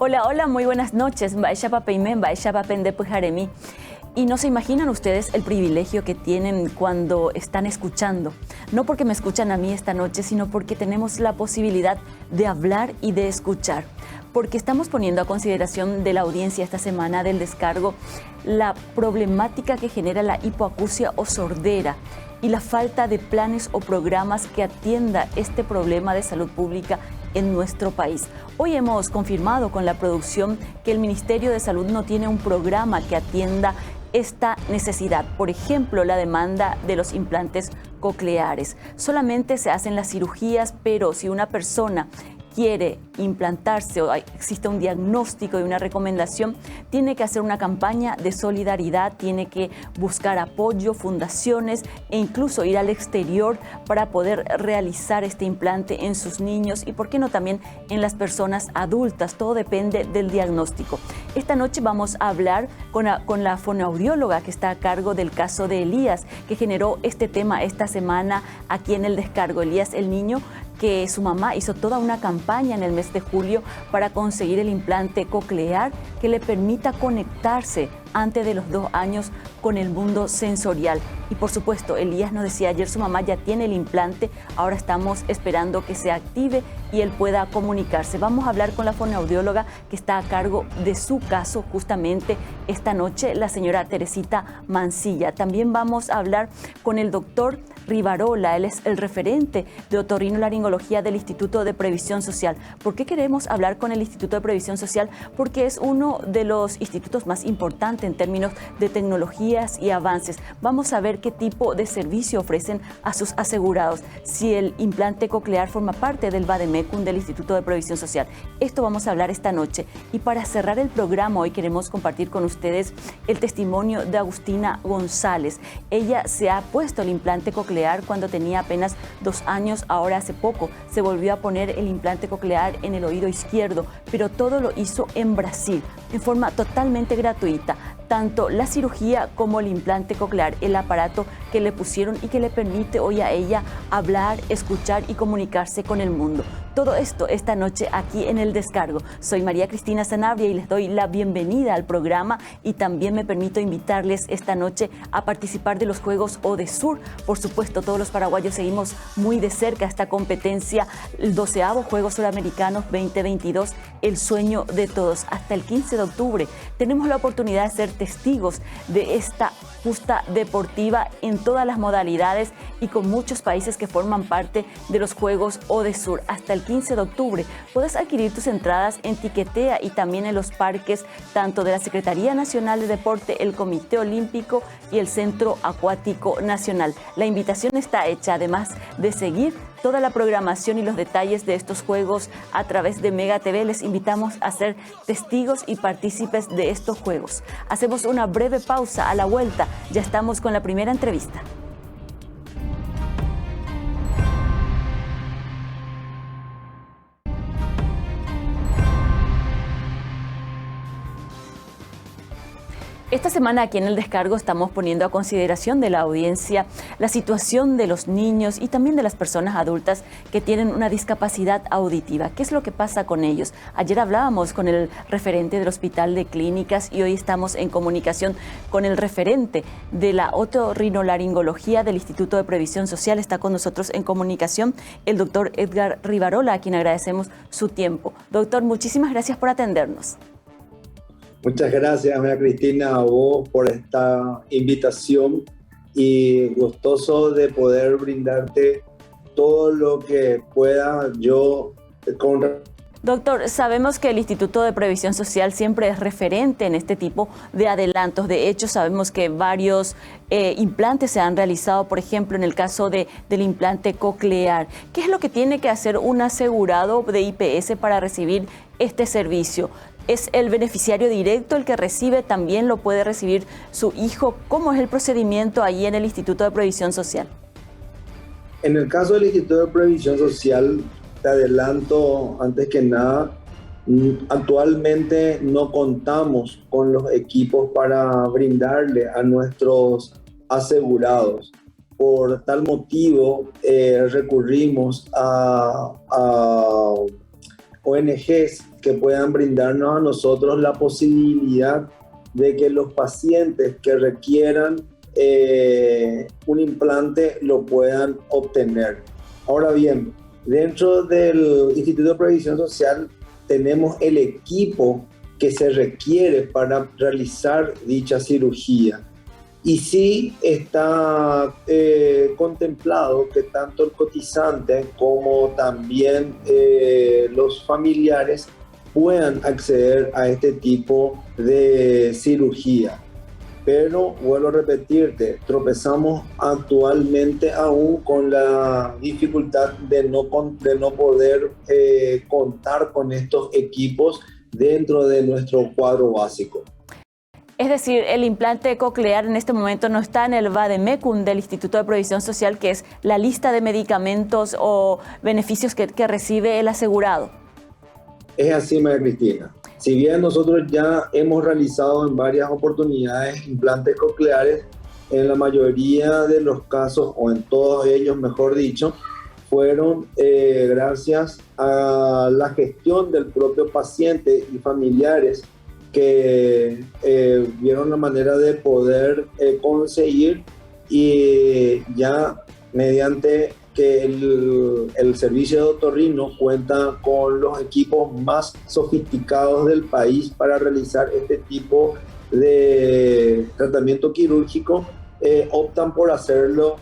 Hola, hola, muy buenas noches. Y no se imaginan ustedes el privilegio que tienen cuando están escuchando. No porque me escuchan a mí esta noche, sino porque tenemos la posibilidad de hablar y de escuchar. Porque estamos poniendo a consideración de la audiencia esta semana del descargo la problemática que genera la hipoacusia o sordera y la falta de planes o programas que atienda este problema de salud pública en nuestro país. Hoy hemos confirmado con la producción que el Ministerio de Salud no tiene un programa que atienda esta necesidad. Por ejemplo, la demanda de los implantes cocleares. Solamente se hacen las cirugías, pero si una persona quiere implantarse o existe un diagnóstico y una recomendación, tiene que hacer una campaña de solidaridad, tiene que buscar apoyo, fundaciones e incluso ir al exterior para poder realizar este implante en sus niños y, por qué no, también en las personas adultas. Todo depende del diagnóstico. Esta noche vamos a hablar con la fonoaudióloga que está a cargo del caso de Elías, que generó este tema esta semana aquí en El Descargo. Elías, el niño que su mamá hizo toda una campaña en el mes de julio para conseguir el implante coclear que le permita conectarse antes de los 2 años con el mundo sensorial. Y por supuesto, Elías nos decía ayer, su mamá ya tiene el implante, ahora estamos esperando que se active y él pueda comunicarse. Vamos a hablar con la fonoaudióloga que está a cargo de su caso justamente esta noche, la señora Teresita Mancilla. También vamos a hablar con el doctor Rivarola, él es el referente de otorrinolaringología del Instituto de Previsión Social. ¿Por qué queremos hablar con el Instituto de Previsión Social? Porque es uno de los institutos más importantes en términos de tecnologías y avances. Vamos a ver qué tipo de servicio ofrecen a sus asegurados, si el implante coclear forma parte del Vademecum del Instituto de Previsión Social. Esto vamos a hablar esta noche. Y para cerrar el programa, hoy queremos compartir con ustedes el testimonio de Agustina González. Ella se ha puesto el implante coclear cuando tenía apenas 2 años, ahora hace poco se volvió a poner el implante coclear en el oído izquierdo, pero todo lo hizo en Brasil, en forma totalmente gratuita. Tanto la cirugía como el implante coclear, el aparato que le pusieron y que le permite hoy a ella hablar, escuchar y comunicarse con el mundo. Todo esto esta noche aquí en El Descargo. Soy María Cristina Sanabria y les doy la bienvenida al programa y también me permito invitarles esta noche a participar de los Juegos ODESUR. Por supuesto, todos los paraguayos seguimos muy de cerca esta competencia, el 12º Juegos Suramericanos 2022, el sueño de todos. Hasta el 15 de octubre tenemos la oportunidad de ser testigos de esta justa deportiva en todas las modalidades y con muchos países que forman parte de los Juegos ODESUR. Hasta el 15 de octubre puedes adquirir tus entradas en Tiquetea y también en los parques tanto de la Secretaría Nacional de Deporte, el Comité Olímpico y el Centro Acuático Nacional. La invitación está hecha, además de seguir toda la programación y los detalles de estos juegos a través de Mega TV. Les invitamos a ser testigos y partícipes de estos juegos. Hacemos una breve pausa. A la vuelta ya estamos con la primera entrevista. Esta semana aquí en El Descargo estamos poniendo a consideración de la audiencia la situación de los niños y también de las personas adultas que tienen una discapacidad auditiva. ¿Qué es lo que pasa con ellos? Ayer hablábamos con el referente del Hospital de Clínicas y hoy estamos en comunicación con el referente de la otorrinolaringología del Instituto de Previsión Social. Está con nosotros en comunicación el doctor Edgar Rivarola, a quien agradecemos su tiempo. Doctor, muchísimas gracias por atendernos. Muchas gracias, María Cristina, a vos por esta invitación y gustoso de poder brindarte todo lo que pueda yo con... Doctor, sabemos que el Instituto de Previsión Social siempre es referente en este tipo de adelantos. De hecho, sabemos que varios implantes se han realizado, por ejemplo, en el caso del implante coclear. ¿Qué es lo que tiene que hacer un asegurado de IPS para recibir este servicio? ¿Es el beneficiario directo el que recibe? ¿También lo puede recibir su hijo? ¿Cómo es el procedimiento ahí en el Instituto de Previsión Social? En el caso del Instituto de Previsión Social, te adelanto antes que nada, actualmente no contamos con los equipos para brindarle a nuestros asegurados. Por tal motivo, recurrimos ONGs que puedan brindarnos a nosotros la posibilidad de que los pacientes que requieran un implante lo puedan obtener. Ahora bien, dentro del Instituto de Previsión Social tenemos el equipo que se requiere para realizar dicha cirugía. Y sí está contemplado que tanto el cotizante como también los familiares puedan acceder a este tipo de cirugía. Pero vuelvo a repetirte, tropezamos actualmente aún con la dificultad de no poder contar con estos equipos dentro de nuestro cuadro básico. Es decir, el implante coclear en este momento no está en el Vademecum del Instituto de Previsión Social, que es la lista de medicamentos o beneficios que recibe el asegurado. Es así, María Cristina. Si bien nosotros ya hemos realizado en varias oportunidades implantes cocleares, en la mayoría de los casos, o en todos ellos, mejor dicho, fueron gracias a la gestión del propio paciente y familiares que vieron la manera de poder conseguir, y ya mediante que el servicio de otorrino cuenta con los equipos más sofisticados del país para realizar este tipo de tratamiento quirúrgico, optan por hacerlo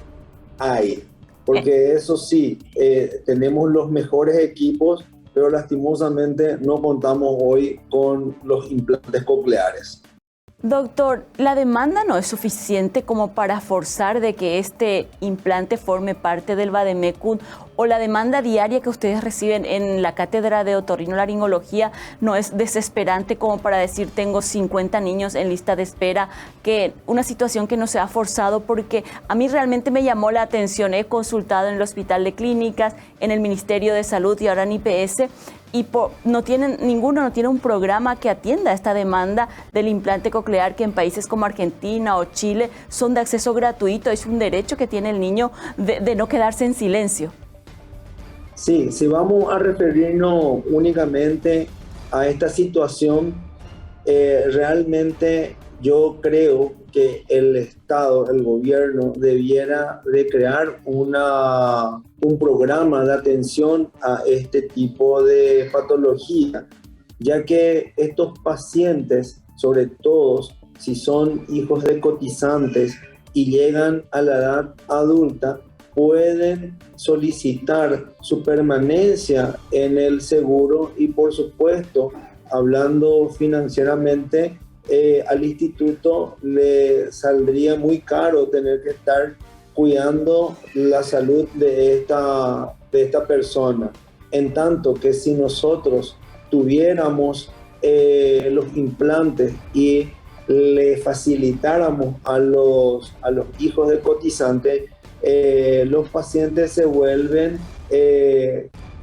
ahí. Porque eso sí, tenemos los mejores equipos, pero lastimosamente no contamos hoy con los implantes cocleares. Doctor, ¿la demanda no es suficiente como para forzar de que este implante forme parte del Vademecum? ¿O la demanda diaria que ustedes reciben en la cátedra de otorrinolaringología no es desesperante como para decir tengo 50 niños en lista de espera, que una situación que no se ha forzado? Porque a mí realmente me llamó la atención, he consultado en el Hospital de Clínicas, en el Ministerio de Salud y ahora en IPS, y ninguno no tiene un programa que atienda esta demanda del implante coclear, que en países como Argentina o Chile son de acceso gratuito, es un derecho que tiene el niño de no quedarse en silencio. Sí, si vamos a referirnos únicamente a esta situación, realmente yo creo que el Estado, el gobierno, debiera de crear un programa de atención a este tipo de patología, ya que estos pacientes, sobre todo si son hijos de cotizantes y llegan a la edad adulta, pueden solicitar su permanencia en el seguro y, por supuesto, hablando financieramente, al instituto le saldría muy caro tener que estar cuidando la salud de esta persona. En tanto que si nosotros tuviéramos los implantes y le facilitáramos a los hijos de cotizantes, los pacientes se vuelven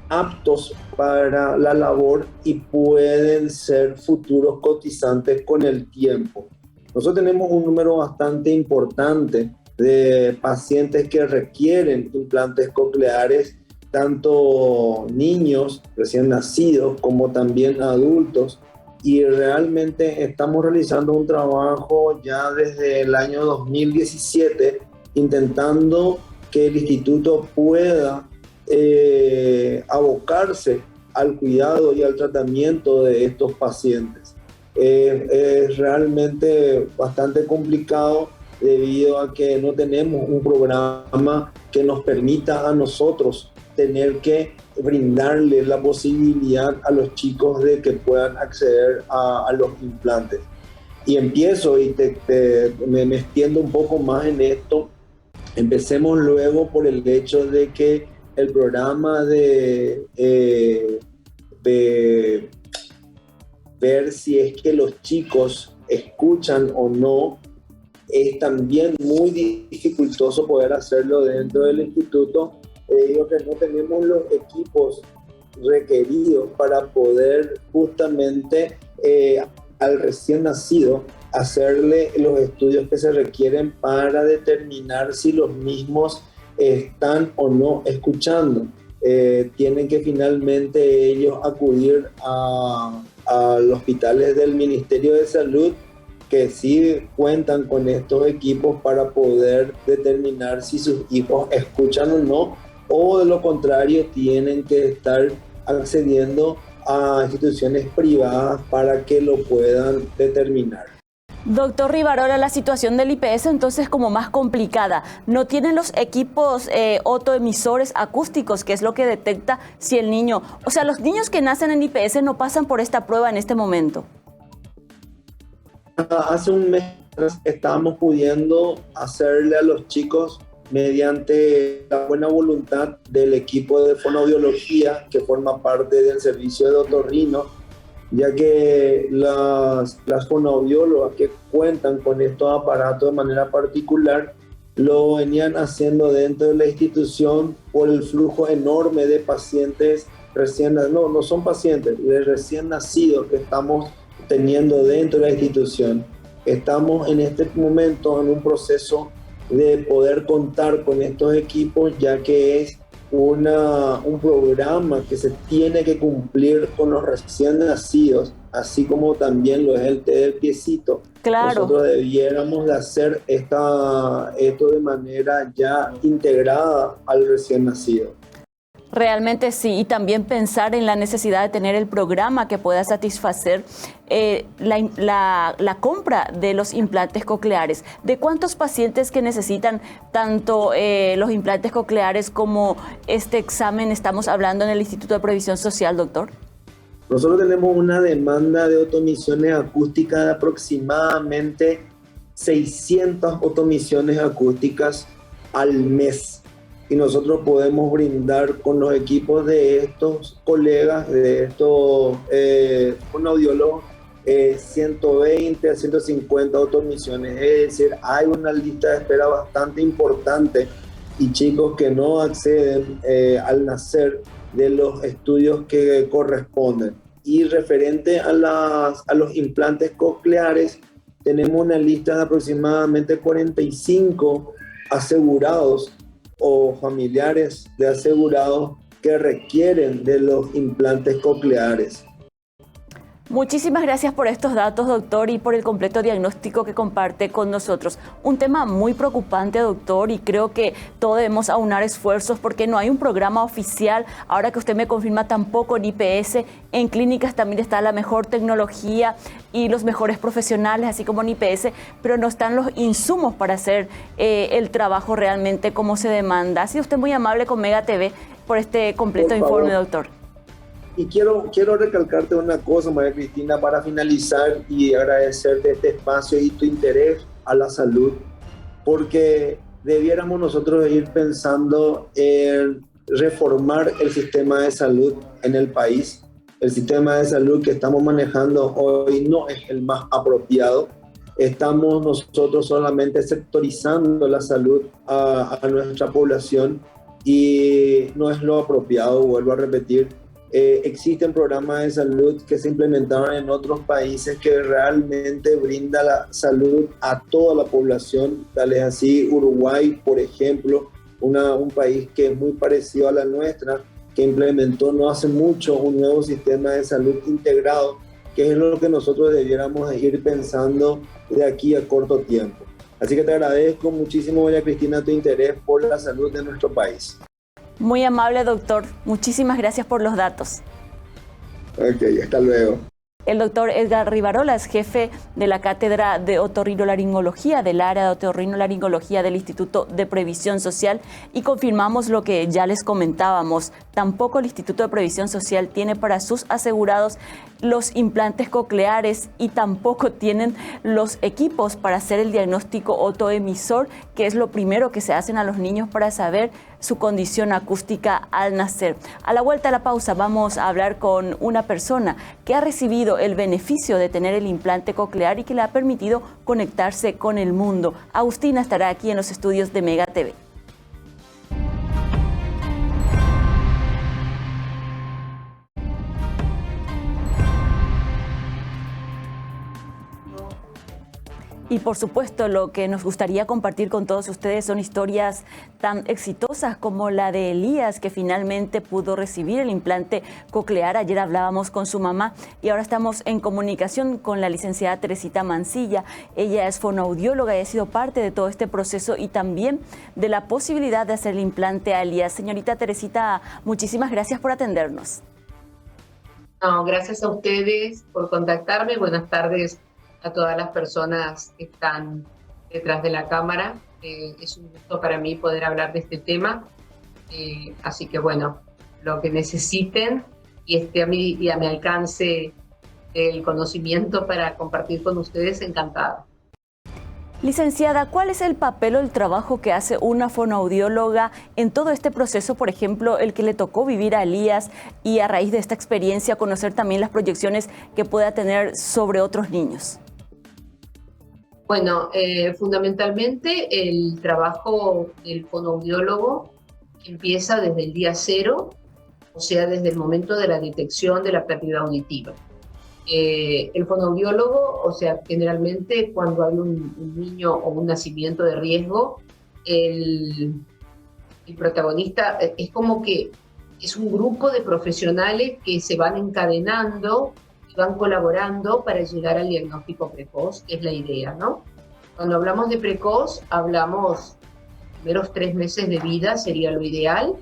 aptos para la labor y pueden ser futuros cotizantes con el tiempo. Nosotros tenemos un número bastante importante de pacientes que requieren implantes cocleares, tanto niños recién nacidos como también adultos, y realmente estamos realizando un trabajo ya desde el año 2017 intentando que el instituto pueda abocarse al cuidado y al tratamiento de estos pacientes. Es realmente bastante complicado debido a que no tenemos un programa que nos permita a nosotros tener que brindarle la posibilidad a los chicos de que puedan acceder a los implantes. Y empiezo y me extiendo un poco más en esto. Empecemos luego por el hecho de que el programa de ver si es que los chicos escuchan o no, es también muy dificultoso poder hacerlo dentro del instituto. Digo que no tenemos los equipos requeridos para poder justamente al recién nacido hacerle los estudios que se requieren para determinar si los mismos están o no escuchando. tienen que finalmente ellos acudir a los hospitales del Ministerio de Salud, que sí cuentan con estos equipos para poder determinar si sus hijos escuchan o no, o de lo contrario tienen que estar accediendo a instituciones privadas para que lo puedan determinar. Doctor Rivarola, la situación del IPS entonces como más complicada. No tienen los equipos otoemisores acústicos, que es lo que detecta si el niño... O sea, los niños que nacen en IPS no pasan por esta prueba en este momento. Hace un mes estábamos pudiendo hacerle a los chicos, mediante la buena voluntad del equipo de fonoaudiología que forma parte del servicio de otorrino, ya que las fonoaudiólogas que cuentan con estos aparatos de manera particular lo venían haciendo dentro de la institución por el flujo enorme de pacientes no son pacientes, de recién nacidos que estamos teniendo dentro de la institución. Estamos en este momento en un proceso de poder contar con estos equipos, ya que es un programa que se tiene que cumplir con los recién nacidos, así como también lo es el té del piecito. Claro. Nosotros debiéramos de hacer esto de manera ya integrada al recién nacido. Realmente sí, y también pensar en la necesidad de tener el programa que pueda satisfacer la compra de los implantes cocleares. ¿De cuántos pacientes que necesitan tanto los implantes cocleares como este examen estamos hablando en el Instituto de Previsión Social, doctor? Nosotros tenemos una demanda de otomisiones acústicas de aproximadamente 600 otomisiones acústicas al mes. Y nosotros podemos brindar con los equipos de estos colegas, de estos fonoaudiólogos, 120 a 150 otomisiones. Es decir, hay una lista de espera bastante importante y chicos que no acceden al nacer de los estudios que corresponden. Y referente a los implantes cocleares, tenemos una lista de aproximadamente 45 asegurados o familiares de asegurados que requieren de los implantes cocleares. Muchísimas gracias por estos datos, doctor, y por el completo diagnóstico que comparte con nosotros. Un tema muy preocupante, doctor, y creo que todos debemos aunar esfuerzos porque no hay un programa oficial. Ahora que usted me confirma, tampoco en IPS. En clínicas también está la mejor tecnología y los mejores profesionales, así como en IPS, pero no están los insumos para hacer el trabajo realmente como se demanda. Ha sido usted muy amable con Mega TV por este completo informe, doctor. Y quiero recalcarte una cosa, María Cristina, para finalizar y agradecerte este espacio y tu interés a la salud, porque debiéramos nosotros ir pensando en reformar el sistema de salud en el país. El sistema de salud que estamos manejando hoy no es el más apropiado. Estamos nosotros solamente sectorizando la salud a nuestra población y no es lo apropiado, vuelvo a repetir. Existen programas de salud que se implementaron en otros países que realmente brinda la salud a toda la población, tal es así Uruguay, por ejemplo, un país que es muy parecido a la nuestra, que implementó no hace mucho un nuevo sistema de salud integrado, que es lo que nosotros debiéramos ir pensando de aquí a corto tiempo. Así que te agradezco muchísimo, María Cristina, tu interés por la salud de nuestro país. Muy amable, doctor. Muchísimas gracias por los datos. Ok, hasta luego. El doctor Edgar Rivarola es jefe de la Cátedra de Otorrinolaringología del área de Otorrinolaringología del Instituto de Previsión Social, y confirmamos lo que ya les comentábamos. Tampoco el Instituto de Previsión Social tiene para sus asegurados los implantes cocleares y tampoco tienen los equipos para hacer el diagnóstico otoemisor, que es lo primero que se hacen a los niños para saber su condición acústica al nacer. A la vuelta de la pausa vamos a hablar con una persona que ha recibido el beneficio de tener el implante coclear y que le ha permitido conectarse con el mundo. Agustina estará aquí en los estudios de Mega TV. Y por supuesto, lo que nos gustaría compartir con todos ustedes son historias tan exitosas como la de Elías, que finalmente pudo recibir el implante coclear. Ayer hablábamos con su mamá y ahora estamos en comunicación con la licenciada Teresita Mancilla. Ella es fonoaudióloga y ha sido parte de todo este proceso y también de la posibilidad de hacer el implante a Elías. Señorita Teresita, muchísimas gracias por atendernos. No, gracias a ustedes por contactarme. Buenas tardes a todas las personas que están detrás de la cámara. Es un gusto para mí poder hablar de este tema. Así que bueno, lo que necesiten y esté a mi alcance el conocimiento para compartir con ustedes, encantada. Licenciada, ¿cuál es el papel o el trabajo que hace una fonoaudióloga en todo este proceso? Por ejemplo, el que le tocó vivir a Elías y a raíz de esta experiencia conocer también las proyecciones que pueda tener sobre otros niños. Bueno, fundamentalmente el trabajo del fonoaudiólogo empieza desde el día cero, o sea, desde el momento de la detección de la pérdida auditiva. El fonoaudiólogo, o sea, generalmente cuando hay un niño o un nacimiento de riesgo, el protagonista es como que es un grupo de profesionales que se van encadenando van colaborando para llegar al diagnóstico precoz, que es la idea, ¿no? Cuando hablamos de precoz, hablamos primeros 3 meses de vida, sería lo ideal.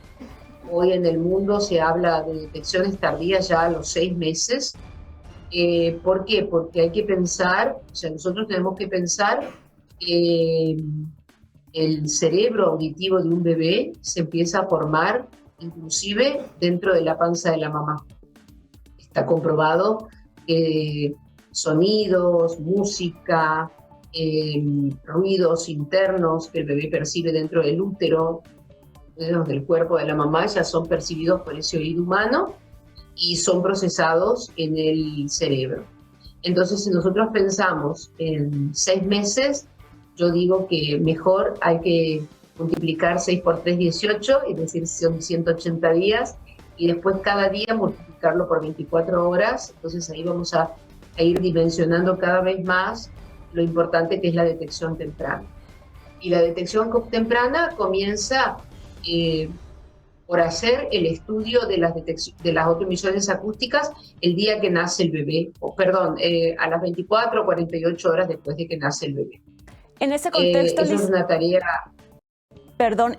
Hoy en el mundo se habla de detecciones tardías ya a los 6 meses. ¿Por qué? Porque hay que pensar, o sea, nosotros tenemos que pensar que el cerebro auditivo de un bebé se empieza a formar inclusive dentro de la panza de la mamá. Está comprobado que sonidos, música, ruidos internos que el bebé percibe dentro del útero, del cuerpo de la mamá, ya son percibidos por ese oído humano y son procesados en el cerebro. Entonces, si nosotros pensamos en 6 meses, yo digo que mejor hay que multiplicar 6 por 3, 18, es decir, son 180 días, y después cada día multiplicarlo por 24 horas, entonces ahí vamos a ir dimensionando cada vez más lo importante que es la detección temprana. Y la detección temprana comienza por hacer el estudio de las autoemisiones acústicas el día que nace el bebé, a las 24 o 48 horas después de que nace el bebé. En ese contexto, eso es una tarea...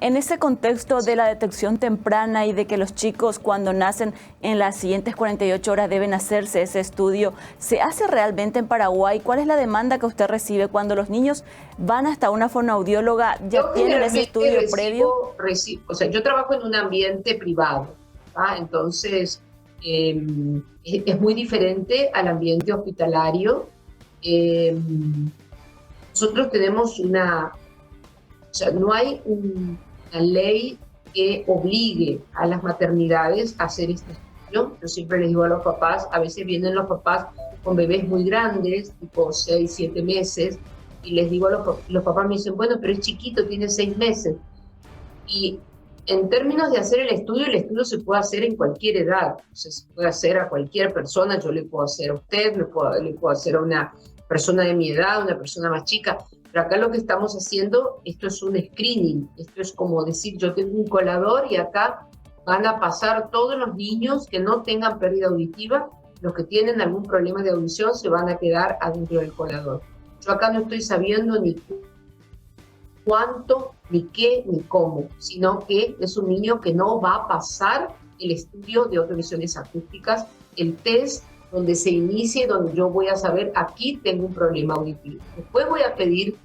En ese contexto de la detección temprana y de que los chicos cuando nacen en las siguientes 48 horas deben hacerse ese estudio, ¿se hace realmente en Paraguay? ¿Cuál es la demanda que usted recibe cuando los niños van hasta una fonoaudióloga? ¿Ya tienen ese estudio previo? O sea, yo trabajo en un ambiente privado, ¿ah? Entonces es muy diferente al ambiente hospitalario. Nosotros tenemos o sea, no hay una ley que obligue a las maternidades a hacer este estudio. Yo siempre les digo a los papás, a veces vienen los papás con bebés muy grandes, tipo 6, 7 meses, y les digo a los papás me dicen, bueno, pero es chiquito, tiene 6 meses. Y en términos de hacer el estudio se puede hacer en cualquier edad. O sea, se puede hacer a cualquier persona, yo le puedo hacer a usted, le puedo hacer a una persona de mi edad, una persona más chica. Pero acá lo que estamos haciendo, esto es un screening, esto es como decir, yo tengo un colador y acá van a pasar todos los niños que no tengan pérdida auditiva, los que tienen algún problema de audición se van a quedar adentro del colador. Yo acá no estoy sabiendo ni cuánto, ni qué, ni cómo, sino que es un niño que no va a pasar el estudio de autoemisiones acústicas, el test donde se inicie, donde yo voy a saber, aquí tengo un problema auditivo. Después voy a pedir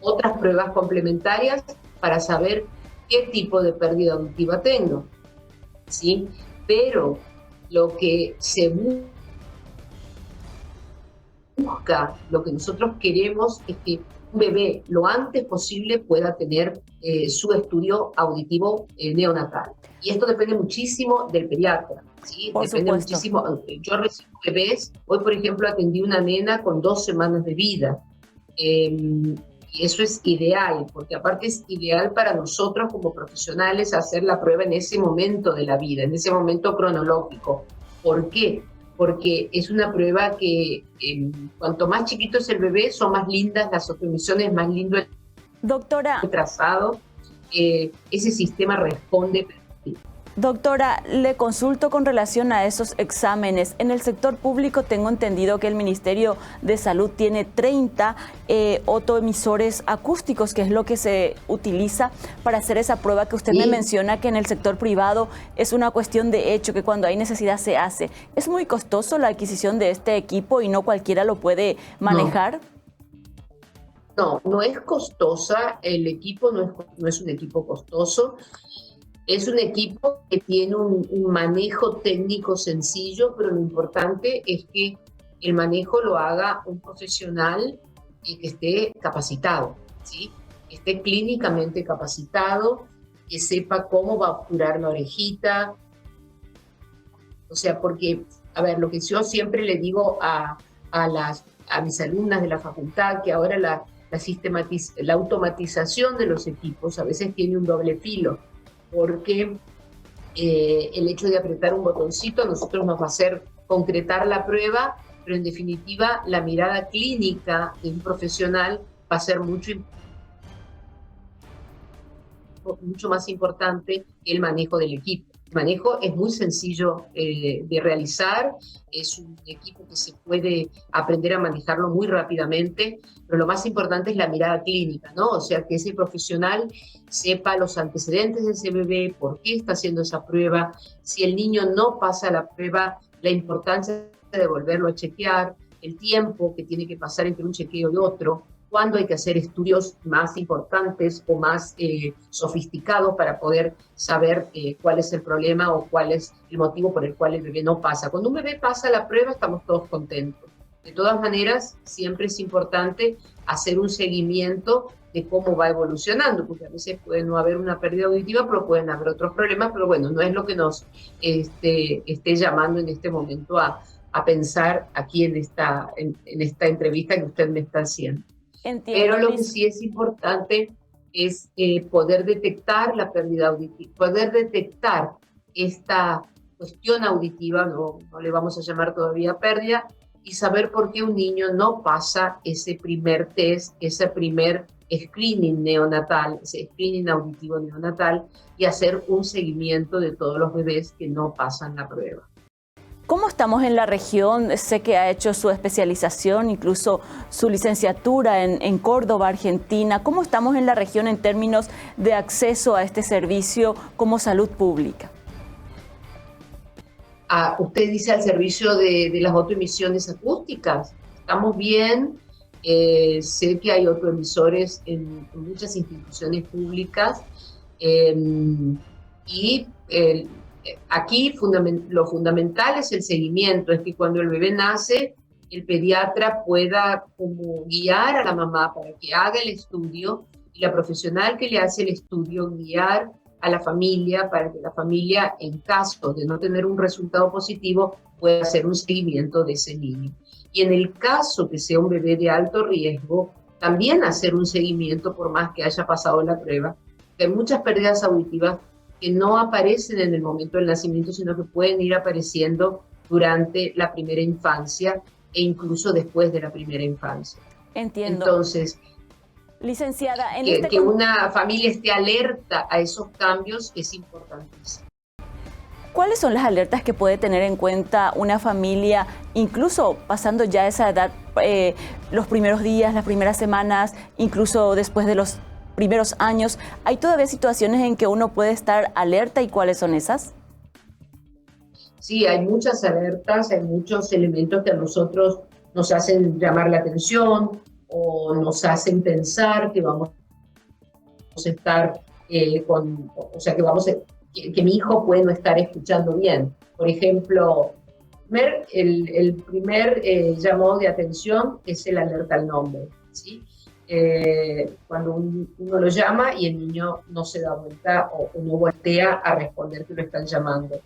otras pruebas complementarias para saber qué tipo de pérdida auditiva tengo, ¿sí? Pero lo que se busca, lo que nosotros queremos es que un bebé lo antes posible pueda tener su estudio auditivo neonatal. Y esto depende muchísimo del pediatra, ¿sí? Depende muchísimo. Yo recibo bebés, hoy por ejemplo atendí una nena con 2 semanas de vida. Y eso es ideal, porque aparte es ideal para nosotros como profesionales hacer la prueba en ese momento de la vida, en ese momento cronológico. ¿Por qué? porque es una prueba que cuanto más chiquito es el bebé, son más lindas las autoemisiones, más lindo Doctora, el trazado, ese sistema responde. Doctora, le consulto con relación a esos exámenes. En el sector público tengo entendido que el Ministerio de Salud tiene 30 otoemisores acústicos, que es lo que se utiliza para hacer esa prueba que usted me menciona, que en el sector privado es una cuestión de hecho, que cuando hay necesidad se hace. ¿Es muy costoso la adquisición de este equipo y no cualquiera lo puede manejar? No, no es costosa, el equipo no es un equipo costoso. Es un equipo que tiene un manejo técnico sencillo, pero lo importante es que el manejo lo haga un profesional que esté capacitado, ¿sí? Que esté clínicamente capacitado, que sepa cómo va a obturar la orejita. O sea, porque, a ver, lo que yo siempre le digo a mis alumnas de la facultad, que ahora la automatización de los equipos a veces tiene un doble filo, porque el hecho de apretar un botoncito a nosotros nos va a hacer concretar la prueba, pero en definitiva la mirada clínica de un profesional va a ser mucho más importante que el manejo del equipo. El manejo es muy sencillo de realizar, es un equipo que se puede aprender a manejarlo muy rápidamente, pero lo más importante es la mirada clínica, ¿no? O sea, que ese profesional sepa los antecedentes de ese bebé, por qué está haciendo esa prueba, si el niño no pasa la prueba, la importancia de volverlo a chequear, el tiempo que tiene que pasar entre un chequeo y otro, cuándo hay que hacer estudios más importantes o más sofisticados para poder saber cuál es el problema o cuál es el motivo por el cual el bebé no pasa. Cuando un bebé pasa la prueba, estamos todos contentos. De todas maneras, siempre es importante hacer un seguimiento de cómo va evolucionando, porque a veces puede no haber una pérdida auditiva, pero pueden haber otros problemas, pero bueno, no es lo que nos esté llamando en este momento a pensar aquí en esta entrevista que usted me está haciendo. Entiendo, pero lo que sí es importante es poder detectar la pérdida auditiva, poder detectar esta cuestión auditiva, no le vamos a llamar todavía pérdida, y saber por qué un niño no pasa ese primer test, ese primer screening neonatal, ese screening auditivo neonatal, y hacer un seguimiento de todos los bebés que no pasan la prueba. ¿Cómo estamos en la región? Sé que ha hecho su especialización, incluso su licenciatura en Córdoba, Argentina. ¿Cómo estamos en la región en términos de acceso a este servicio como salud pública? Usted dice al servicio de las otoemisiones acústicas. Estamos bien. Sé que hay otoemisores en muchas instituciones públicas. Aquí lo fundamental es el seguimiento, es que cuando el bebé nace, el pediatra pueda como guiar a la mamá para que haga el estudio y la profesional que le hace el estudio guiar a la familia para que la familia, en caso de no tener un resultado positivo, pueda hacer un seguimiento de ese niño. Y en el caso que sea un bebé de alto riesgo, también hacer un seguimiento por más que haya pasado la prueba. Hay muchas pérdidas auditivas que no aparecen en el momento del nacimiento, sino que pueden ir apareciendo durante la primera infancia e incluso después de la primera infancia. Entiendo. Entonces, licenciada, que una familia esté alerta a esos cambios es importantísimo. ¿Cuáles son las alertas que puede tener en cuenta una familia, incluso pasando ya esa edad, los primeros días, las primeras semanas, incluso después de los primeros años? ¿Hay todavía situaciones en que uno puede estar alerta y cuáles son esas? Sí, hay muchas alertas, hay muchos elementos que a nosotros nos hacen llamar la atención o nos hacen pensar que vamos a estar que mi hijo puede no estar escuchando bien. Por ejemplo, el primer llamado de atención es el alerta al nombre, ¿sí? Cuando uno lo llama y el niño no se da vuelta o no voltea a responder que lo están llamando.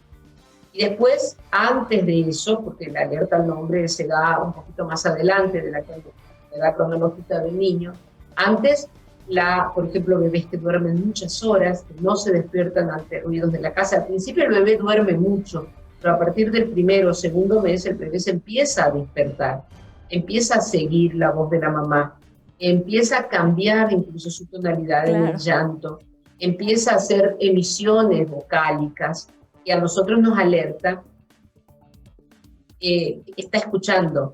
Y después, antes de eso, porque la alerta al nombre se da un poquito más adelante de la edad cronológica del niño, antes, por ejemplo, bebés que duermen muchas horas, que no se despiertan ante ruidos de la casa. Al principio el bebé duerme mucho, pero a partir del primero o segundo mes el bebé se empieza a despertar, empieza a seguir la voz de la mamá, empieza a cambiar incluso su tonalidad en el llanto, empieza a hacer emisiones vocálicas y a nosotros nos alerta, está escuchando,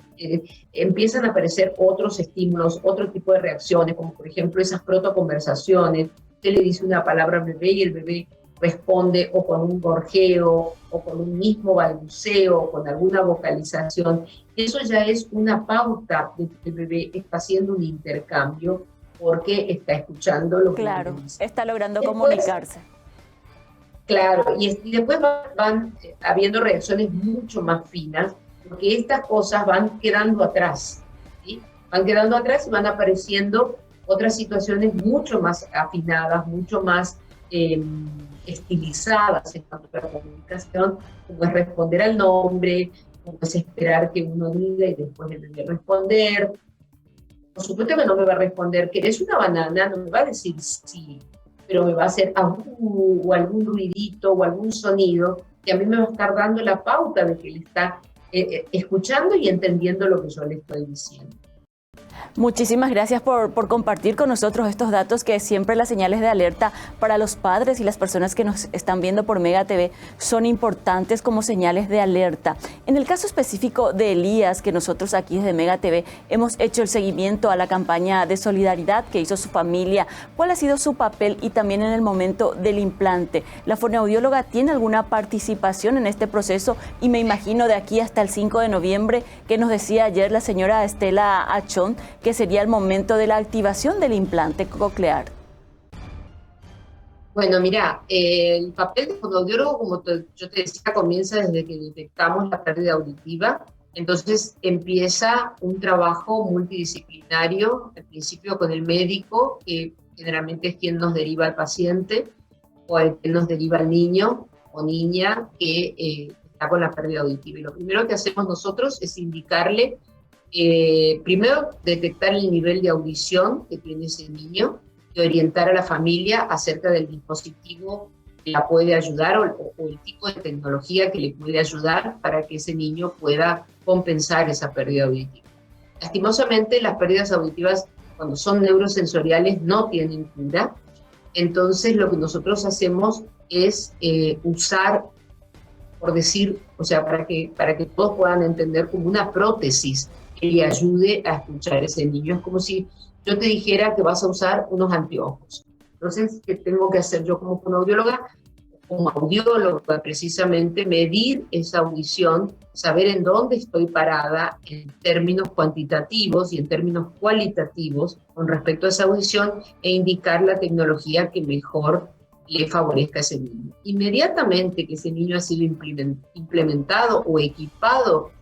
empiezan a aparecer otros estímulos, otro tipo de reacciones, como por ejemplo esas protoconversaciones. Usted le dice una palabra al bebé y el bebé responde o con un gorjeo o con un mismo balbuceo o con alguna vocalización. Eso ya es una pauta de que el bebé está haciendo un intercambio porque está escuchando lo que claro, dice. Está logrando comunicarse. Claro, y después van habiendo reacciones mucho más finas, porque estas cosas van quedando atrás, ¿sí? Van quedando atrás y van apareciendo otras situaciones mucho más afinadas, mucho más estilizadas en cuanto a la comunicación, como es responder al nombre, como es esperar que uno diga y después el bebé responder. Por supuesto que no me va a responder, ¿querés una banana? No me va a decir sí, pero me va a hacer o algún ruidito o algún sonido que a mí me va a estar dando la pauta de que él está escuchando y entendiendo lo que yo le estoy diciendo. Muchísimas gracias por compartir con nosotros estos datos, que siempre las señales de alerta para los padres y las personas que nos están viendo por Mega TV son importantes como señales de alerta. En el caso específico de Elías, que nosotros aquí desde Mega TV hemos hecho el seguimiento a la campaña de solidaridad que hizo su familia, ¿cuál ha sido su papel y también en el momento del implante? ¿La fonoaudióloga tiene alguna participación en este proceso? Y me imagino de aquí hasta el 5 de noviembre, que nos decía ayer la señora Estela Achón, que sería el momento de la activación del implante coclear. Bueno, mira, el papel de fonoaudiólogo, como yo te decía, comienza desde que detectamos la pérdida auditiva. Entonces empieza un trabajo multidisciplinario, al principio con el médico, que generalmente es quien nos deriva al paciente, o el que nos deriva al niño o niña que está con la pérdida auditiva. Y lo primero que hacemos nosotros es indicarle, primero, detectar el nivel de audición que tiene ese niño y orientar a la familia acerca del dispositivo que la puede ayudar o el tipo de tecnología que le puede ayudar para que ese niño pueda compensar esa pérdida auditiva. Lastimosamente, las pérdidas auditivas, cuando son neurosensoriales, no tienen cura. Entonces, lo que nosotros hacemos es usar, por decir, o sea, para que todos puedan entender, como una prótesis que le ayude a escuchar a ese niño. Es como si yo te dijera que vas a usar unos anteojos. Entonces, ¿qué tengo que hacer yo como fonoaudióloga? Como audióloga, precisamente, medir esa audición, saber en dónde estoy parada en términos cuantitativos y en términos cualitativos con respecto a esa audición e indicar la tecnología que mejor le favorezca a ese niño. Inmediatamente que ese niño ha sido implementado o equipado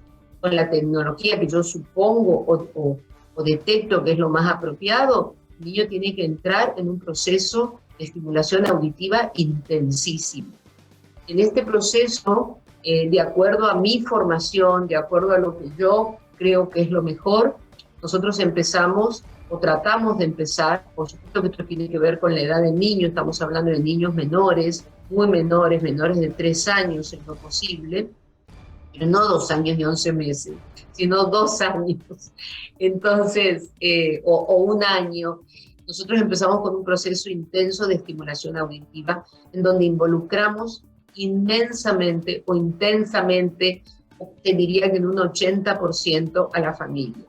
con la tecnología que yo supongo o detecto que es lo más apropiado, el niño tiene que entrar en un proceso de estimulación auditiva intensísimo. En este proceso, de acuerdo a mi formación, de acuerdo a lo que yo creo que es lo mejor, nosotros empezamos o tratamos de empezar, por supuesto que esto tiene que ver con la edad del niño, estamos hablando de niños menores, muy menores, menores de 3 años en lo posible, pero no 2 años y 11 meses, sino 2 años, entonces, o 1 año. Nosotros empezamos con un proceso intenso de estimulación auditiva, en donde involucramos inmensamente o intensamente, te diría que en un 80% a la familia.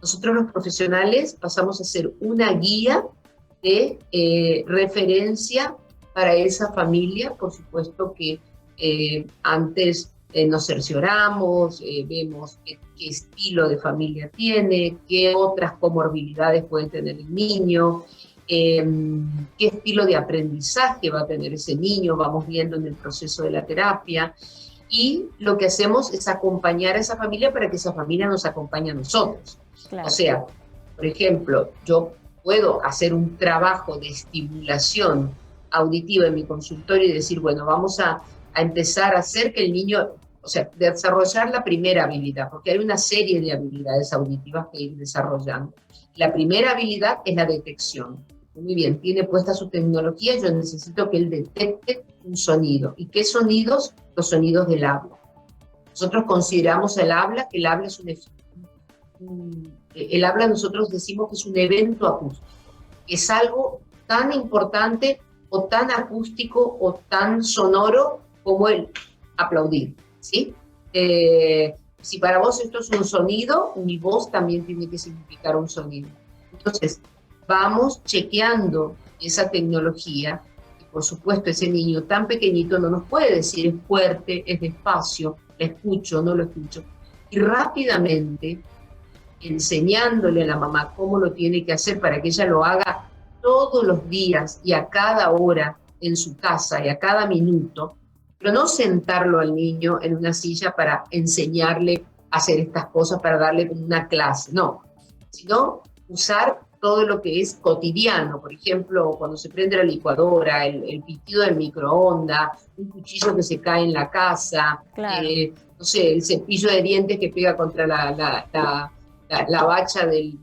Nosotros los profesionales pasamos a ser una guía de referencia para esa familia. Por supuesto que antes nos cercioramos, vemos qué estilo de familia tiene, qué otras comorbilidades puede tener el niño, qué estilo de aprendizaje va a tener ese niño, vamos viendo en el proceso de la terapia. Y lo que hacemos es acompañar a esa familia para que esa familia nos acompañe a nosotros. Claro. O sea, por ejemplo, yo puedo hacer un trabajo de estimulación auditiva en mi consultorio y decir, bueno, vamos a empezar a hacer que el niño, o sea, desarrollar la primera habilidad, porque hay una serie de habilidades auditivas que ir desarrollando. La primera habilidad es la detección. Muy bien, tiene puesta su tecnología, yo necesito que él detecte un sonido. ¿Y qué sonidos? Los sonidos del habla. Nosotros consideramos el habla, que el habla es el habla nosotros decimos que es un evento acústico, es algo tan importante o tan acústico o tan sonoro como el aplaudir, ¿sí? Si para vos esto es un sonido, mi voz también tiene que significar un sonido. Entonces, vamos chequeando esa tecnología, y por supuesto ese niño tan pequeñito no nos puede decir es fuerte, es despacio, lo escucho, no lo escucho. Y rápidamente, enseñándole a la mamá cómo lo tiene que hacer para que ella lo haga todos los días y a cada hora en su casa y a cada minuto, pero no sentarlo al niño en una silla para enseñarle a hacer estas cosas, para darle como una clase, no, sino usar todo lo que es cotidiano, por ejemplo, cuando se prende la licuadora, el pitido del microondas, un cuchillo que se cae en la casa, Claro. No sé, el cepillo de dientes que pega contra la bacha del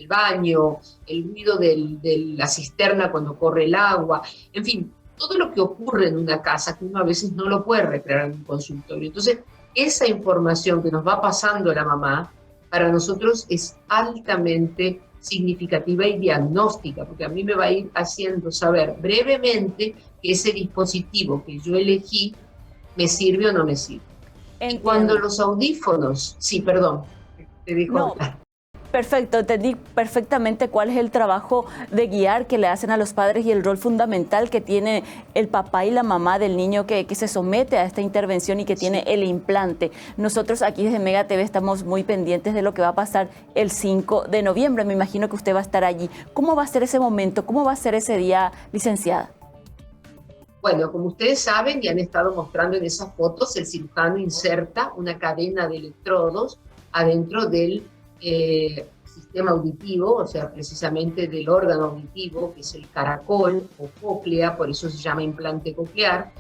baño, el ruido de la cisterna cuando corre el agua, en fin, todo lo que ocurre en una casa que uno a veces no lo puede recrear en un consultorio. Entonces, esa información que nos va pasando la mamá, para nosotros es altamente significativa y diagnóstica, porque a mí me va a ir haciendo saber brevemente que ese dispositivo que yo elegí me sirve o no me sirve. Entiendo. Y cuando los audífonos, sí, perdón, te dijo. No. Perfecto, entendí perfectamente cuál es el trabajo de guiar que le hacen a los padres y el rol fundamental que tiene el papá y la mamá del niño que se somete a esta intervención y que tiene el implante. Nosotros aquí desde Mega TV estamos muy pendientes de lo que va a pasar el 5 de noviembre. Me imagino que usted va a estar allí. ¿Cómo va a ser ese momento? ¿Cómo va a ser ese día, licenciada? Bueno, como ustedes saben y han estado mostrando en esas fotos, el cirujano inserta una cadena de electrodos adentro del sistema auditivo, o sea, precisamente del órgano auditivo, que es el caracol o cóclea, por eso se llama implante coclear.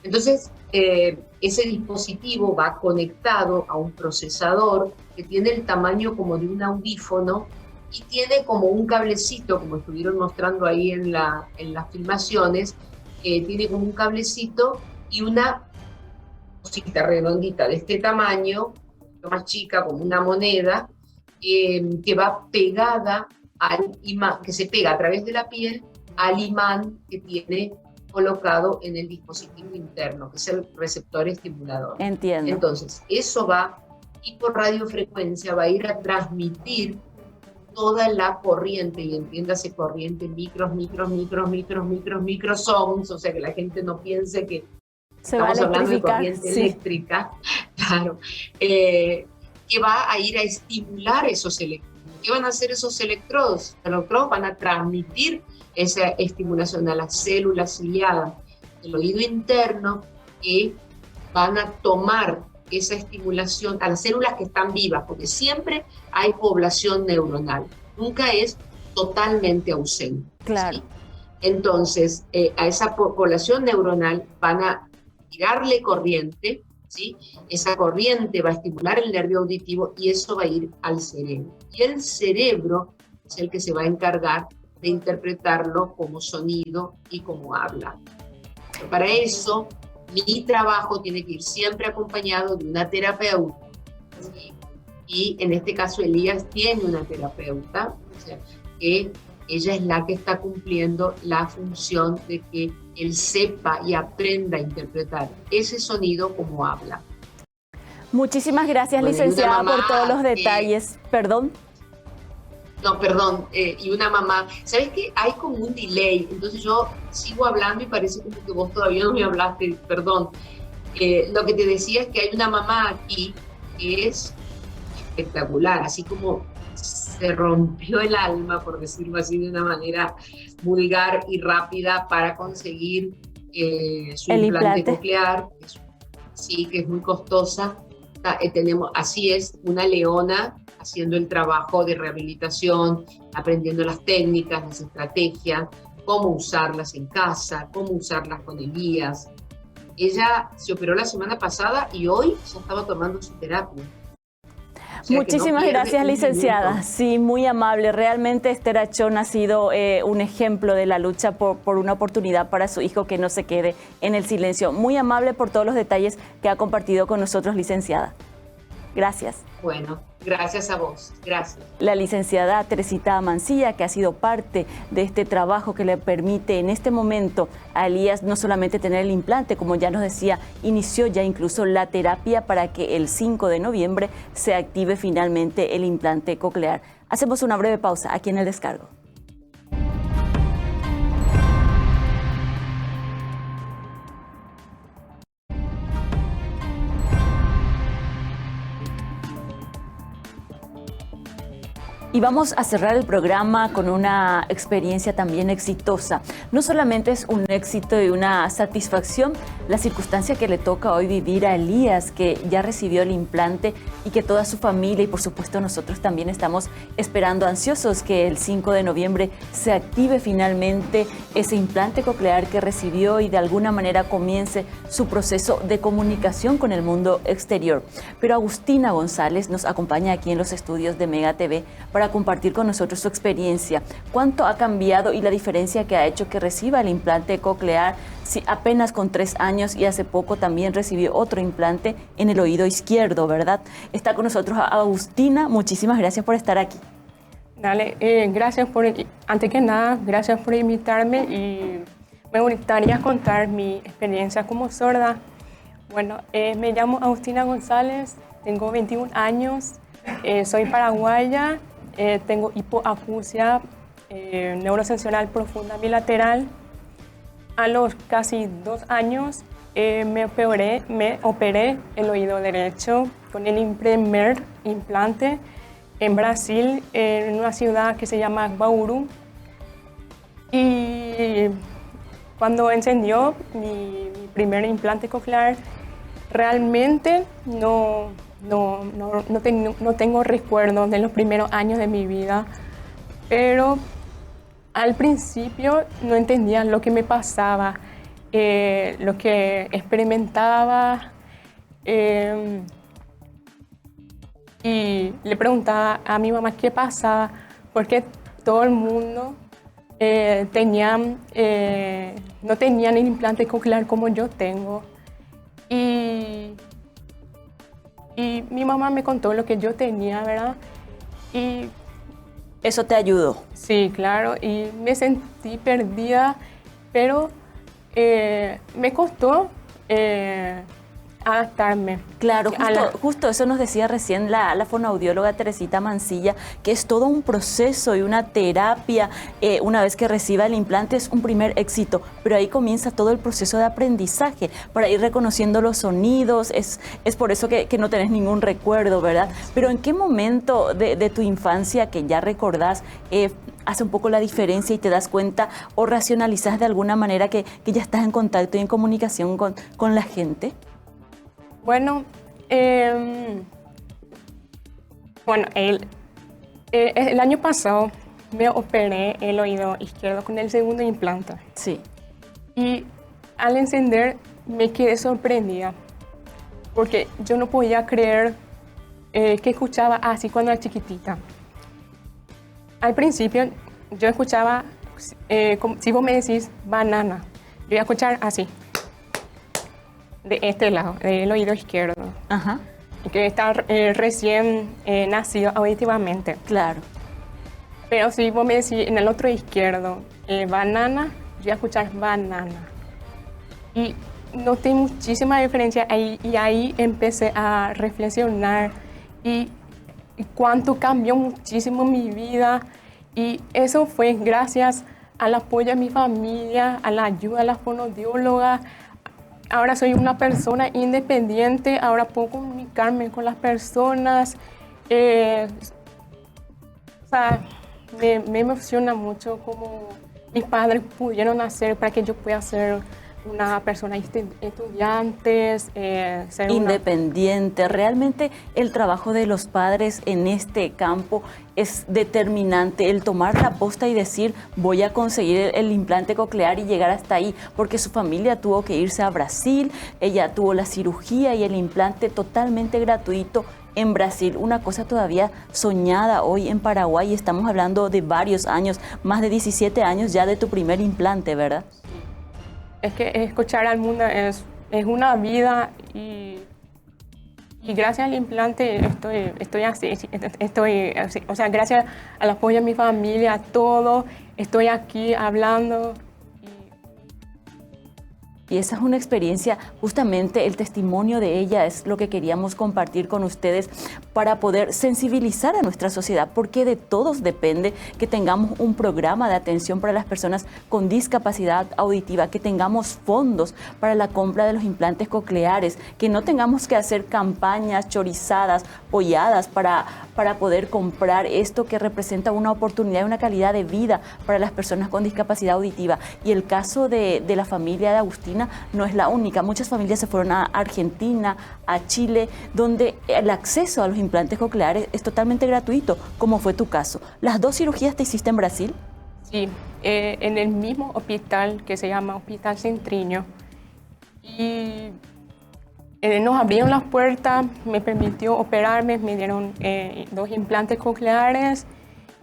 Entonces, ese dispositivo va conectado a un procesador que tiene el tamaño como de un audífono y tiene como un cablecito, como estuvieron mostrando ahí en las filmaciones, tiene como un cablecito y una cosita redondita de este tamaño, más chica, como una moneda, que va pegada al imán, que se pega a través de la piel al imán que tiene colocado en el dispositivo interno, que es el receptor estimulador. Entiendo. Entonces, eso va, y por radiofrecuencia va a ir a transmitir toda la corriente, y entiéndase corriente, microsongs, o sea, que la gente no piense que estamos hablando de corriente eléctrica, claro, que va a ir a estimular esos electrodos. ¿Qué van a hacer esos electrodos? Los electrodos van a transmitir esa estimulación a las células ciliadas del oído interno, que van a tomar esa estimulación a las células que están vivas, porque siempre hay población neuronal, nunca es totalmente ausente. Claro. ¿Sí? Entonces, a esa población neuronal van a tirarle corriente, ¿sí? Esa corriente va a estimular el nervio auditivo y eso va a ir al cerebro. Y el cerebro es el que se va a encargar de interpretarlo como sonido y como habla. Pero para eso, mi trabajo tiene que ir siempre acompañado de una terapeuta, ¿sí? Y en este caso Elías tiene una terapeuta, o sea, que ella es la que está cumpliendo la función de que él sepa y aprenda a interpretar ese sonido como habla. Muchísimas gracias, bueno, licenciada, por todos los detalles. ¿Perdón? No, perdón. Y una mamá, ¿sabes qué? Hay como un delay, entonces yo sigo hablando y parece como que vos todavía no me hablaste, perdón. Lo que te decía es que hay una mamá aquí que es espectacular, así como se rompió el alma, por decirlo así de una manera vulgar y rápida, para conseguir su implante coclear, sí, que es muy costosa. Tenemos, así es, una leona haciendo el trabajo de rehabilitación, aprendiendo las técnicas, las estrategias, cómo usarlas en casa, cómo usarlas con Elías. Ella se operó la semana pasada y hoy ya estaba tomando su terapia. O sea, Muchísimas gracias, licenciada. Sí, muy amable. Realmente Esther Achón ha sido un ejemplo de la lucha por una oportunidad para su hijo que no se quede en el silencio. Muy amable por todos los detalles que ha compartido con nosotros, licenciada. Gracias. Bueno, gracias a vos. Gracias. La licenciada Teresita Mancilla, que ha sido parte de este trabajo que le permite en este momento a Elías no solamente tener el implante, como ya nos decía, inició ya incluso la terapia para que el 5 de noviembre se active finalmente el implante coclear. Hacemos una breve pausa aquí en El Descargo. Y vamos a cerrar el programa con una experiencia también exitosa. No solamente es un éxito y una satisfacción la circunstancia que le toca hoy vivir a Elías, que ya recibió el implante y que toda su familia y por supuesto nosotros también estamos esperando ansiosos que el 5 de noviembre se active finalmente ese implante coclear que recibió y de alguna manera comience su proceso de comunicación con el mundo exterior. Pero Agustina González nos acompaña aquí en los estudios de Mega TV para compartir con nosotros su experiencia, cuánto ha cambiado y la diferencia que ha hecho que reciba el implante coclear apenas con 3 años y hace poco también recibió otro implante en el oído izquierdo, ¿verdad? Está con nosotros Agustina, muchísimas gracias por estar aquí. Dale, antes que nada, gracias por invitarme y me gustaría contar mi experiencia como sorda. Bueno, me llamo Agustina González, tengo 21 años, soy paraguaya, tengo hipoacusia neurosensorial profunda bilateral. A los casi 2 años me operé el oído derecho con el primer implante en Brasil, en una ciudad que se llama Bauru. Y cuando encendió mi primer implante coclear, realmente no tengo recuerdos de los primeros años de mi vida, pero al principio no entendía lo que me pasaba, lo que experimentaba, y le preguntaba a mi mamá qué pasaba, porque todo el mundo no tenían el implante coclear como yo tengo. Y mi mamá me contó lo que yo tenía, ¿verdad? Y ¿eso te ayudó? Sí, claro, y me sentí perdida, pero me costó adaptarme. Claro, justo eso nos decía recién la fonoaudióloga Teresita Mancilla, que es todo un proceso y una terapia. Una vez que reciba el implante es un primer éxito, pero ahí comienza todo el proceso de aprendizaje para ir reconociendo los sonidos. Es por eso que no tenés ningún recuerdo, ¿verdad? Pero ¿en qué momento de tu infancia que ya recordás hace un poco la diferencia y te das cuenta o racionalizás de alguna manera que ya estás en contacto y en comunicación con la gente? Bueno, el año pasado me operé el oído izquierdo con el segundo implante. Sí. Y al encender me quedé sorprendida porque yo no podía creer que escuchaba así cuando era chiquitita. Al principio yo escuchaba, si vos me decís banana, yo iba a escuchar así. De este lado, del oído izquierdo. Ajá. Que está recién nacido auditivamente. Claro. Pero si vos me decís en el otro izquierdo, banana, yo voy a escuchar banana. Y noté muchísima diferencia ahí, y ahí empecé a reflexionar y cuánto cambió muchísimo mi vida. Y eso fue gracias al apoyo de mi familia, a la ayuda de la fonoaudióloga. Ahora soy una persona independiente, ahora puedo comunicarme con las personas. Me emociona mucho cómo mis padres pudieron hacer para que yo pueda ser una persona estudiante, ser independiente. Realmente el trabajo de los padres en este campo es determinante, el tomar la posta y decir voy a conseguir el implante coclear y llegar hasta ahí, porque su familia tuvo que irse a Brasil, ella tuvo la cirugía y el implante totalmente gratuito en Brasil, una cosa todavía soñada hoy en Paraguay, y estamos hablando de varios años, más de 17 años ya de tu primer implante, ¿verdad? Es que escuchar al mundo es una vida y gracias al implante estoy así, o sea, gracias al apoyo de mi familia, a todo, estoy aquí hablando. Y esa es una experiencia, justamente el testimonio de ella es lo que queríamos compartir con ustedes para poder sensibilizar a nuestra sociedad, porque de todos depende que tengamos un programa de atención para las personas con discapacidad auditiva, que tengamos fondos para la compra de los implantes cocleares, que no tengamos que hacer campañas chorizadas, polladas para poder comprar esto que representa una oportunidad y una calidad de vida para las personas con discapacidad auditiva. Y el caso de la familia de Agustina no es la única. Muchas familias se fueron a Argentina, a Chile, donde el acceso a los implantes cocleares es totalmente gratuito, como fue tu caso. ¿Las 2 cirugías te hiciste en Brasil? Sí, en el mismo hospital que se llama Hospital Centriño. Y nos abrieron las puertas, me permitió operarme, me dieron 2 implantes cocleares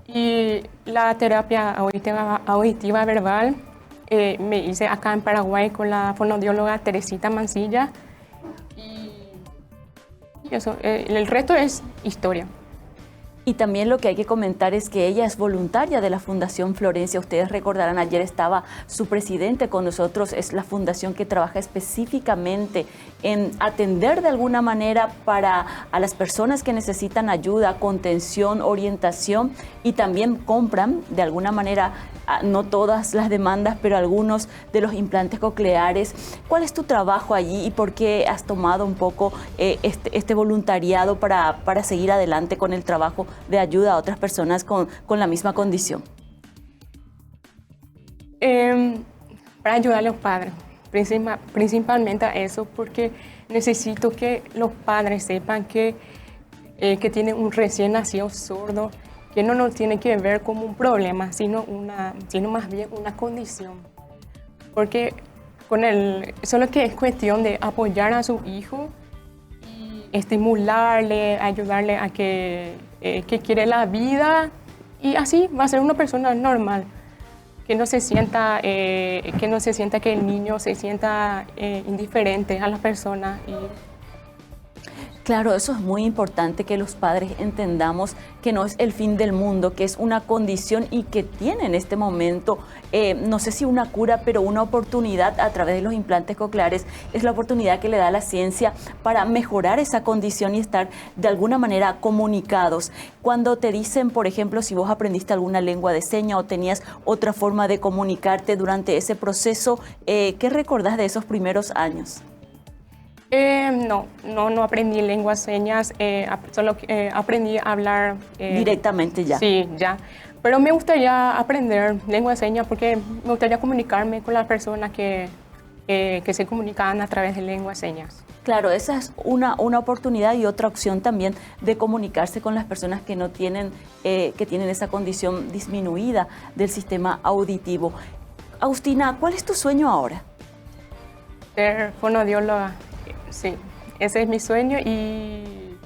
y la terapia auditiva verbal. Me hice acá en Paraguay con la fonoaudióloga Teresita Mancilla y eso, el resto es historia. Y también lo que hay que comentar es que ella es voluntaria de la Fundación Florencia. Ustedes recordarán, ayer estaba su presidente con nosotros. Es la fundación que trabaja específicamente en atender de alguna manera a las personas que necesitan ayuda, contención, orientación, y también compran de alguna manera, no todas las demandas, pero algunos de los implantes cocleares. ¿Cuál es tu trabajo allí y por qué has tomado un poco este voluntariado para seguir adelante con el trabajo de ayuda a otras personas con la misma condición? Para ayudar a los padres, principalmente a eso, porque necesito que los padres sepan que tienen un recién nacido sordo, que no nos tiene que ver como un problema, sino más bien una condición. Porque solo que es cuestión de apoyar a su hijo, estimularle, ayudarle a que quiere la vida, y así va a ser una persona normal, que no se sienta que el niño se sienta indiferente a la persona. Claro, eso es muy importante, que los padres entendamos que no es el fin del mundo, que es una condición y que tiene en este momento, no sé si una cura, pero una oportunidad a través de los implantes cocleares. Es la oportunidad que le da la ciencia para mejorar esa condición y estar de alguna manera comunicados. Cuando te dicen, por ejemplo, si vos aprendiste alguna lengua de señas o tenías otra forma de comunicarte durante ese proceso, ¿qué recordás de esos primeros años? No aprendí lenguas señas, solo aprendí a hablar directamente ya. Sí, ya. Pero me gustaría aprender lengua de señas porque me gustaría comunicarme con las personas que se comunican a través de lengua de señas. Claro, esa es una oportunidad y otra opción también de comunicarse con las personas que no tienen, que tienen esa condición disminuida del sistema auditivo. Agustina, ¿cuál es tu sueño ahora? Ser fonoaudióloga. Sí, ese es mi sueño, y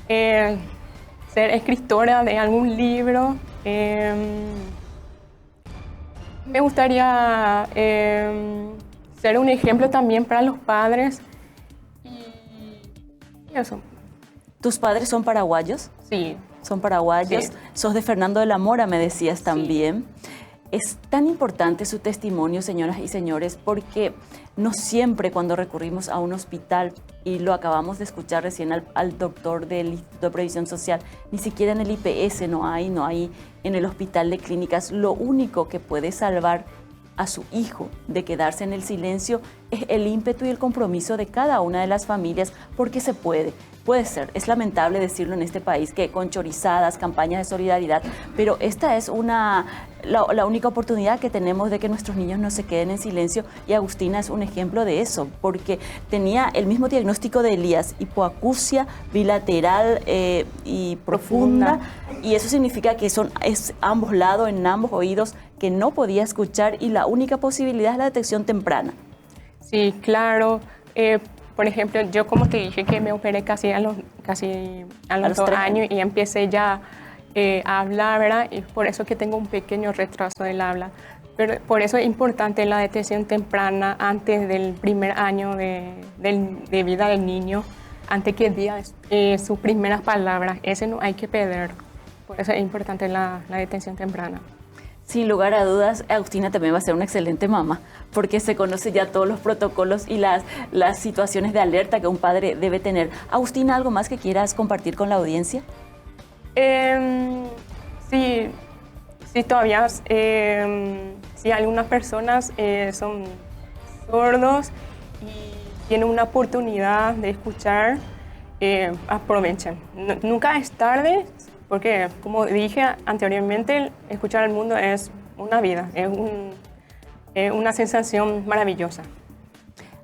ser escritora de algún libro. Me gustaría ser un ejemplo también para los padres y eso. ¿Tus padres son paraguayos? Sí. Son paraguayos. Sí. Sos de Fernando de la Mora, me decías también. Sí. Es tan importante su testimonio, señoras y señores, porque no siempre cuando recurrimos a un hospital, y lo acabamos de escuchar recién al doctor del Instituto de Previsión Social, ni siquiera en el IPS no hay en el hospital de clínicas, lo único que puede salvar a su hijo de quedarse en el silencio es el ímpetu y el compromiso de cada una de las familias, porque se puede ser. Es lamentable decirlo en este país, que con chorizadas, campañas de solidaridad, pero esta es la única oportunidad que tenemos de que nuestros niños no se queden en silencio, y Agustina es un ejemplo de eso, porque tenía el mismo diagnóstico de Elías, hipoacusia bilateral y profunda, y eso significa que es ambos lados, en ambos oídos, que no podía escuchar, y la única posibilidad es la detección temprana. Sí, claro. Por ejemplo, yo como te dije que me operé casi a los 2 años y empecé ya a hablar, ¿verdad? Y por eso que tengo un pequeño retraso del habla. Pero por eso es importante la detección temprana antes del primer año de vida del niño, antes que diga sus primeras palabras. Ese no hay que perder. Por eso es importante la detención temprana. Sin lugar a dudas, Agustina también va a ser una excelente mamá, porque se conoce ya todos los protocolos y las situaciones de alerta que un padre debe tener. Agustina, ¿algo más que quieras compartir con la audiencia? Sí, todavía, si algunas personas son sordos y tienen una oportunidad de escuchar, aprovechen. Nunca es tarde, porque como dije anteriormente, escuchar al mundo es una vida, es una sensación maravillosa.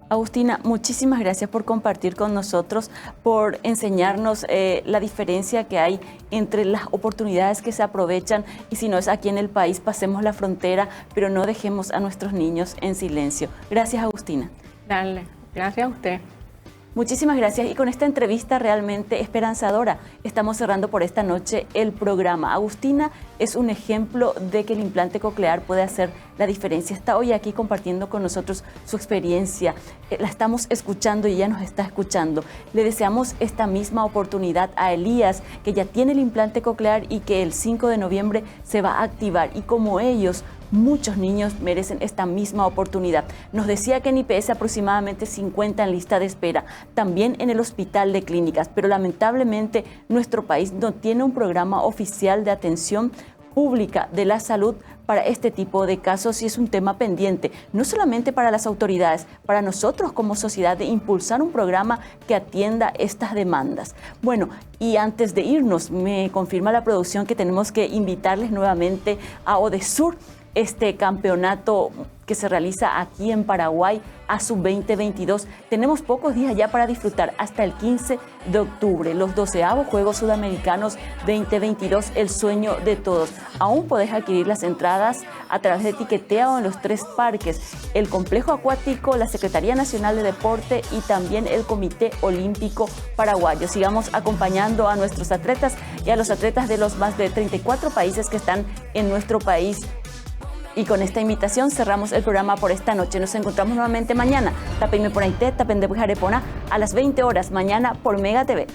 Agustina, muchísimas gracias por compartir con nosotros, por enseñarnos la diferencia que hay entre las oportunidades que se aprovechan y si no es aquí en el país, pasemos la frontera, pero no dejemos a nuestros niños en silencio. Gracias, Agustina. Dale, gracias a usted. Muchísimas gracias y con esta entrevista realmente esperanzadora estamos cerrando por esta noche el programa. Agustina es un ejemplo de que el implante coclear puede hacer la diferencia. Está hoy aquí compartiendo con nosotros su experiencia. La estamos escuchando y ella nos está escuchando. Le deseamos esta misma oportunidad a Elías, que ya tiene el implante coclear y que el 5 de noviembre se va a activar. Y como ellos, muchos niños merecen esta misma oportunidad. Nos decía que en IPS aproximadamente 50 en lista de espera, también en el Hospital de Clínicas, pero lamentablemente nuestro país no tiene un programa oficial de atención pública de la salud para este tipo de casos y es un tema pendiente, no solamente para las autoridades, para nosotros como sociedad de impulsar un programa que atienda estas demandas. Bueno, y antes de irnos, me confirma la producción que tenemos que invitarles nuevamente a ODESUR, este campeonato que se realiza aquí en Paraguay, ASU 2022. Tenemos pocos días ya para disfrutar, hasta el 15 de octubre, los 12avos Juegos Sudamericanos 2022, el sueño de todos. Aún podés adquirir las entradas a través de Tiquetea o en los 3 parques, el Complejo Acuático, la Secretaría Nacional de Deporte y también el Comité Olímpico Paraguayo. Sigamos acompañando a nuestros atletas y a los atletas de los más de 34 países que están en nuestro país. Y con esta invitación cerramos el programa por esta noche. Nos encontramos nuevamente mañana. Tapeme por ahí, tapende por Jarepona, a las 20 horas mañana por Mega TV.